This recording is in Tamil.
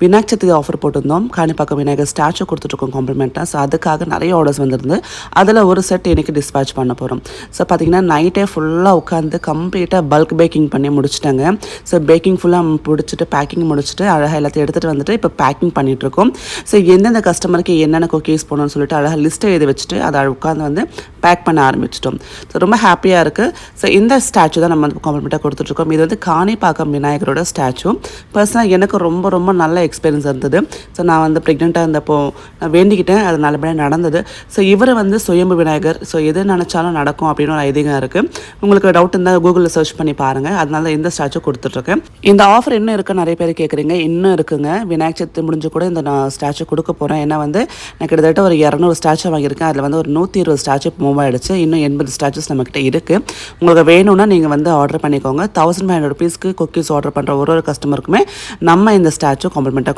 விநாயகர் சதுர்த்தி ஆஃபர் போட்டிருந்தோம். காணிப்பாக்கம் விநாயகர் ஸ்டாச்சு கொடுத்துட்ருக்கோம் காம்ப்ளிமெண்ட்டாக. ஸோ அதுக்காக நிறைய ஆர்டர்ஸ் வந்துருந்து அதில் ஒரு செட் இன்றைக்கி டிஸ்பேச் பண்ண போகிறோம். ஸோ பார்த்திங்கன்னா நைட்டே ஃபுல்லாக உட்காந்து கம்ப்ளீட்டாக பல்க் பேக்கிங் பண்ணி முடிச்சிட்டாங்க. ஸோ பேக்கிங் ஃபுல்லாக முடிச்சுட்டு பேக்கிங் முடிச்சுட்டு அழகாக எல்லாத்தையும் எடுத்துகிட்டு வந்துட்டு இப்போ பேக்கிங் பண்ணிகிட்ருக்கோம். ஸோ எந்தெந்த கஸ்டமருக்கு என்னென்ன குக்கீஸ் போகணும்னு சொல்லிட்டு அழகாக லிஸ்ட்டை எழுதி வச்சுட்டு அதை உட்காந்து வந்து பேக் பண்ண ஆரம்பிச்சிட்டோம். ஸோ ரொம்ப ஹாப்பியாக இருக்குது. ஸோ இந்த ஸ்டாச்சு தான் நம்ம வந்து காம்ப்ளிமெண்ட்டாக கொடுத்துட்ருக்கோம். இது வந்து காணிப்பாக்கம் விநாயகரோட ஸ்டாச்சு. பர்சனலாக எனக்கு ரொம்ப ரொம்ப நல்ல எக்ஸ்பீரியன்ஸ் இருந்தது. ஸோ நான் வந்து ப்ரெக்னெண்ட்டாக இருந்தப்போ நான் வேண்டிக்கிட்டேன், அது நல்லபடியாக நடந்தது. ஸோ இவர் வந்து சுயம்பு விநாயகர். ஸோ எது நினச்சாலும் நடக்கும் அப்படின்னு ஒரு ஐதீகம் இருக்குது. உங்களுக்கு டவுட் இருந்தால் கூகுளில் சர்ச் பண்ணி பாருங்கள். அதனால தான் இந்த ஸ்டாச்சு கொடுத்துட்ருக்கேன். இந்த ஆஃபர் இன்னும் இருக்குது, நிறைய பேர் கேட்குறீங்க. இன்னும் இருக்குங்க. விநாயகர் சதுர்த்தி முடிஞ்சு கூட இந்த நான் ஸ்டாச்சு கொடுக்க போகிறேன். ஏன்னா வந்து நான் கிட்டத்தட்ட ஒரு 200 ஸ்டாச்சு வாங்கியிருக்கேன். அதில் வந்து ஒரு 120 ஸ்டாச்சு மூவ் ஆகிடுச்சு. இன்னும் 80 ஸ்டாச்சஸ் நம்மக்கிட்ட இருக்குது. உங்களுக்கு வேணும்னா நீங்கள் வந்து ஆர்டர் பண்ணிக்கோங்க. 1500 ருபீஸ்க்கு குக்கீஸ் ஆர்டர் பண்ணுற ஒரு கஸ்டமருக்குமே நம்ம இந்த ஸ்டாச்சு காம்ப்ளிமெண்ட்